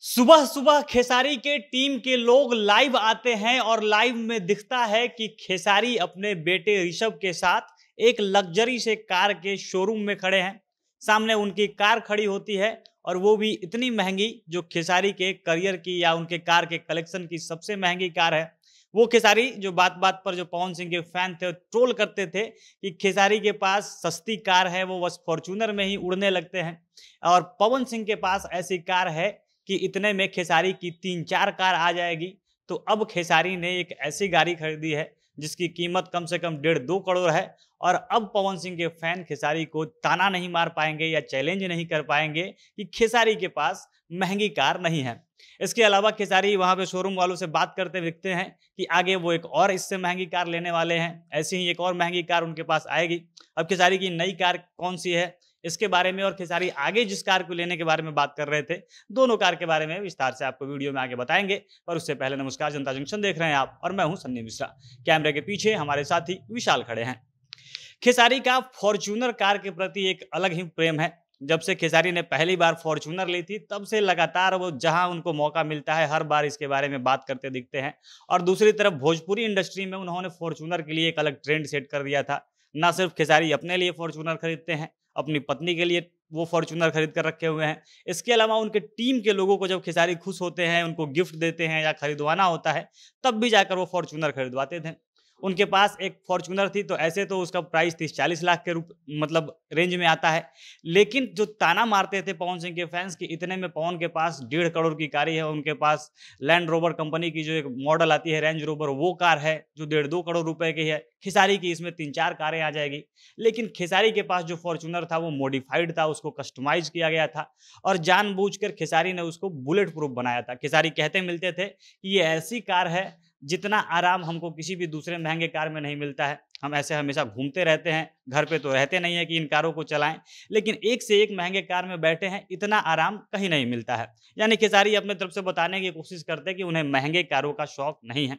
सुबह सुबह खेसारी के टीम के लोग लाइव आते हैं और लाइव में दिखता है कि खेसारी अपने बेटे ऋषभ के साथ एक लग्जरी से कार के शोरूम में खड़े हैं। सामने उनकी कार खड़ी होती है और वो भी इतनी महंगी जो खेसारी के करियर की या उनके कार के कलेक्शन की सबसे महंगी कार है। वो खेसारी जो बात बात पर जो पवन सिंह के फैन थे ट्रोल करते थे कि खेसारी के पास सस्ती कार है, वो बस फॉर्च्यूनर में ही उड़ने लगते हैं और पवन सिंह के पास ऐसी कार है कि इतने में खेसारी की 3-4 कार आ जाएगी। तो अब खेसारी ने एक ऐसी गाड़ी खरीदी है जिसकी कीमत कम से कम 1.5-2 करोड़ है और अब पवन सिंह के फैन खेसारी को ताना नहीं मार पाएंगे या चैलेंज नहीं कर पाएंगे कि खेसारी के पास महंगी कार नहीं है। इसके अलावा खेसारी वहां पे शोरूम वालों से बात करते दिखते हैं कि आगे वो एक और इससे महंगी कार लेने वाले हैं, ऐसी ही एक और महंगी कार उनके पास आएगी। अब खेसारी की नई कार कौन सी है इसके बारे में और खेसारी आगे जिस कार को लेने के बारे में बात कर रहे थे, दोनों कार के बारे में विस्तार से आपको वीडियो में आगे बताएंगे। पर उससे पहले नमस्कार, जनता जंक्शन देख रहे हैं आप और मैं हूं सन्नी मिश्रा। कैमरे के पीछे हमारे साथी विशाल खड़े हैं। खेसारी का फॉर्च्यूनर कार के प्रति एक अलग ही प्रेम है। जब से खेसारी ने पहली बार फॉर्च्यूनर ली थी तब से लगातार वो जहां उनको मौका मिलता है हर बार इसके बारे में बात करते दिखते हैं। और दूसरी तरफ भोजपुरी इंडस्ट्री में उन्होंने फॉर्च्यूनर के लिए एक अलग ट्रेंड सेट कर दिया था। ना सिर्फ खेसारी अपने लिए फॉर्च्यूनर खरीदते हैं, अपनी पत्नी के लिए वो फॉर्च्यूनर खरीद कर रखे हुए हैं। इसके अलावा उनके टीम के लोगों को जब खेसारी खुश होते हैं, उनको गिफ्ट देते हैं या खरीदवाना होता है, तब भी जाकर वो फॉर्च्यूनर खरीदवाते थे। उनके पास एक फॉर्च्यूनर थी तो ऐसे तो उसका प्राइस 30-40 लाख के रूप मतलब रेंज में आता है। लेकिन जो ताना मारते थे पवन सिंह के फैंस कि इतने में पवन के पास 1.5 करोड़ की कार है, उनके पास लैंड रोवर कंपनी की जो एक मॉडल आती है रेंज रोवर, वो कार है जो 1.5-2 करोड़ रुपए की है। खेसारी की इसमें 3-4 कारें आ जाएगी। लेकिन खेसारी के पास जो फॉर्च्यूनर था वो मॉडिफाइड था, उसको कस्टमाइज किया गया था और जानबूझकर खेसारी ने उसको बुलेट प्रूफ बनाया था। खेसारी कहते मिलते थे कि ये ऐसी कार है जितना आराम हमको किसी भी दूसरे महंगे कार में नहीं मिलता है। हम ऐसे हमेशा घूमते रहते हैं, घर पे तो रहते नहीं है कि इन कारों को चलाएं, लेकिन एक से एक महंगे कार में बैठे हैं, इतना आराम कहीं नहीं मिलता है। यानी खेसारी अपने तरफ से बताने की कोशिश करते हैं कि उन्हें महंगे कारों का शौक नहीं है।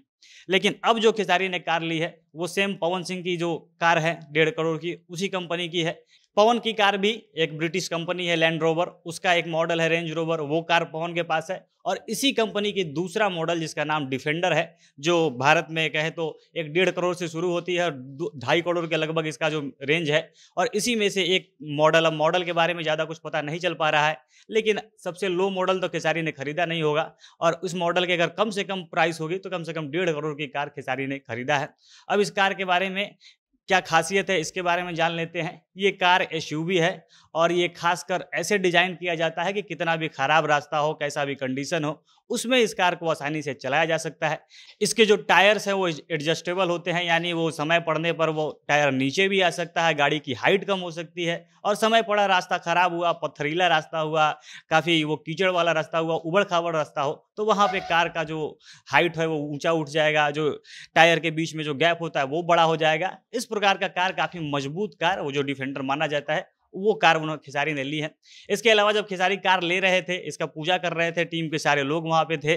लेकिन अब जो खेसारी ने कार ली है वो सेम पवन सिंह की जो कार है 1.5 करोड़ की, उसी कंपनी की है। पवन की कार भी एक ब्रिटिश कंपनी है लैंड रोवर, उसका एक मॉडल है रेंज रोवर, वो कार पवन के पास है। और इसी कंपनी की दूसरा मॉडल जिसका नाम डिफेंडर है, जो भारत में कहे तो एक 1.5 करोड़ से शुरू होती है और 2.5 करोड़ के लगभग इसका जो रेंज है। और इसी में से एक मॉडल, अब मॉडल के बारे में ज़्यादा कुछ पता नहीं चल पा रहा है, लेकिन सबसे लो मॉडल तो खेसारी ने खरीदा नहीं होगा। और उस मॉडल की अगर कम से कम प्राइस होगी तो कम से कम 1.5 करोड़ की कार खेसारी ने खरीदा है। अब इस कार के बारे में क्या खासियत है इसके बारे में जान लेते हैं। ये कार एसयूवी है और ये खासकर ऐसे डिजाइन किया जाता है कि कितना भी खराब रास्ता हो, कैसा भी कंडीशन हो, उसमें इस कार को आसानी से चलाया जा सकता है। इसके जो टायर्स हैं वो एडजस्टेबल होते हैं, यानी वो समय पड़ने पर वो टायर नीचे भी आ सकता है, गाड़ी की हाइट कम हो सकती है। और समय पड़ा, रास्ता खराब हुआ, पथरीला रास्ता हुआ, काफ़ी वो कीचड़ वाला रास्ता हुआ, उबड़ खाबड़ रास्ता हो, तो वहाँ पे कार का जो हाइट है वो ऊंचा उठ जाएगा, जो टायर के बीच में जो गैप होता है वो बड़ा हो जाएगा। इस प्रकार का कार, काफ़ी मजबूत कार, वो जो डिफेंडर माना जाता है, वो कार उन्होंने खेसारी ने ली है। इसके अलावा जब खेसारी कार ले रहे थे, इसका पूजा कर रहे थे, टीम के सारे लोग वहाँ पे थे,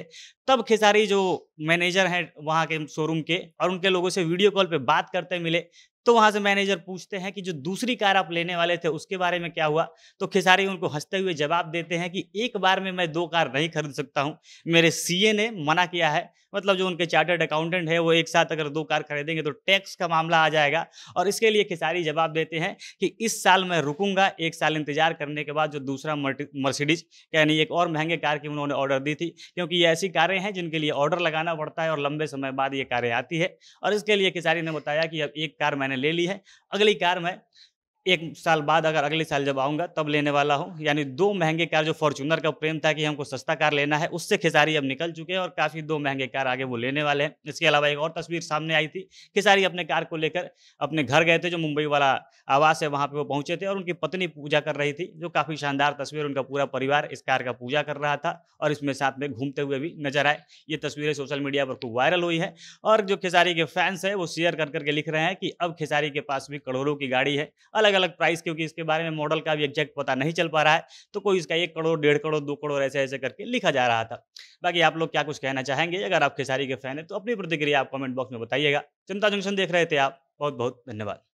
तब खेसारी जो मैनेजर हैं वहाँ के शोरूम के और उनके लोगों से वीडियो कॉल पे बात करते मिले। तो वहाँ से मैनेजर पूछते हैं कि जो दूसरी कार आप लेने वाले थे उसके बारे में क्या हुआ? तो खेसारी उनको हँसते हुए जवाब देते हैं कि एक बार में मैं 2 कार नहीं खरीद सकता हूँ, मेरे सीए ने मना किया है। मतलब जो उनके चार्टर्ड अकाउंटेंट है वो एक साथ अगर 2 कार खरीदेंगे तो टैक्स का मामला आ जाएगा। और इसके लिए खेसारी जवाब देते हैं कि इस साल मैं रुकूंगा, 1 साल इंतजार करने के बाद जो दूसरा मर्सिडीज यानी एक और महंगे कार की उन्होंने ऑर्डर दी थी, क्योंकि ये ऐसी कारें हैं जिनके लिए ऑर्डर लगाना पड़ता है और लंबे समय बाद ये कारें आती है। और इसके लिए खेसारी ने बताया कि अब एक कार मैंने ले ली है, अगली कार मैं 1 साल बाद, अगर अगले साल जब आऊँगा तब लेने वाला हूँ। यानी 2 महँगे कार, जो फॉर्च्यूनर का प्रेम था कि हमको सस्ता कार लेना है, उससे खेसारी अब निकल चुके हैं और काफ़ी 2 महँगे कार आगे वो लेने वाले हैं। इसके अलावा एक और तस्वीर सामने आई थी, खेसारी अपने कार को लेकर अपने घर गए थे, जो मुंबई वाला आवास है वहाँ पे वो पहुँचे थे और उनकी पत्नी पूजा कर रही थी, जो काफ़ी शानदार तस्वीर, उनका पूरा परिवार इस कार का पूजा कर रहा था और इसमें साथ में घूमते हुए भी नज़र आए। ये तस्वीरें सोशल मीडिया पर खूब वायरल हुई है और जो खेसारी के फैंस हैं वो शेयर कर के लिख रहे हैं कि अब खेसारी के पास भी करोड़ों की गाड़ी है, अलग-अलग प्राइस, क्योंकि इसके बारे में मॉडल का भी एग्जैक्ट पता नहीं चल पा रहा है, तो कोई इसका 1 करोड़, 1.5 करोड़, 2 करोड़ ऐसे-ऐसे करके लिखा जा रहा था। बाकी आप लोग क्या कुछ कहना चाहेंगे? अगर आप खेसारी के फैन हैं तो अपनी प्रतिक्रिया आप कमेंट बॉक्स में बताइएगा। जनता जंक्शन देख रहे थे आप, बहुत-बहुत धन्यवाद।